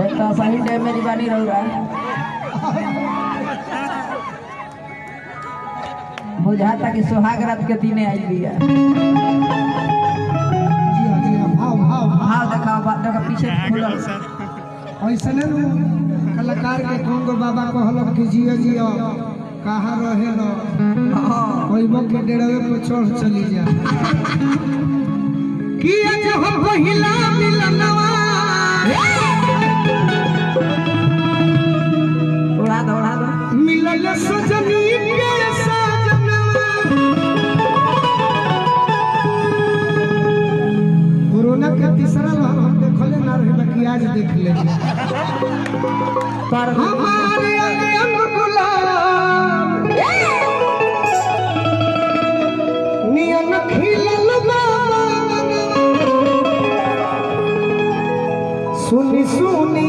एक तो सही टाइम में दीवानी रहूगा बुझाता कि सुहाग रात के दिन आई लिया भाव देखा पीछे ऐसा कलाकार के कौन बाबा कहल कि जियो जियो कहाँ रहे के डेढ़वे पे चढ़ चली जा कि आज हो पहिला मिलनवा उड़ा दो मिलल सजनी के सजनवा कोरोना का तीसरा लहर हम देखले ना रहे बाकी आज देख ले पर हमारे अंग गुलाब नियन खिलल सुनी सुनी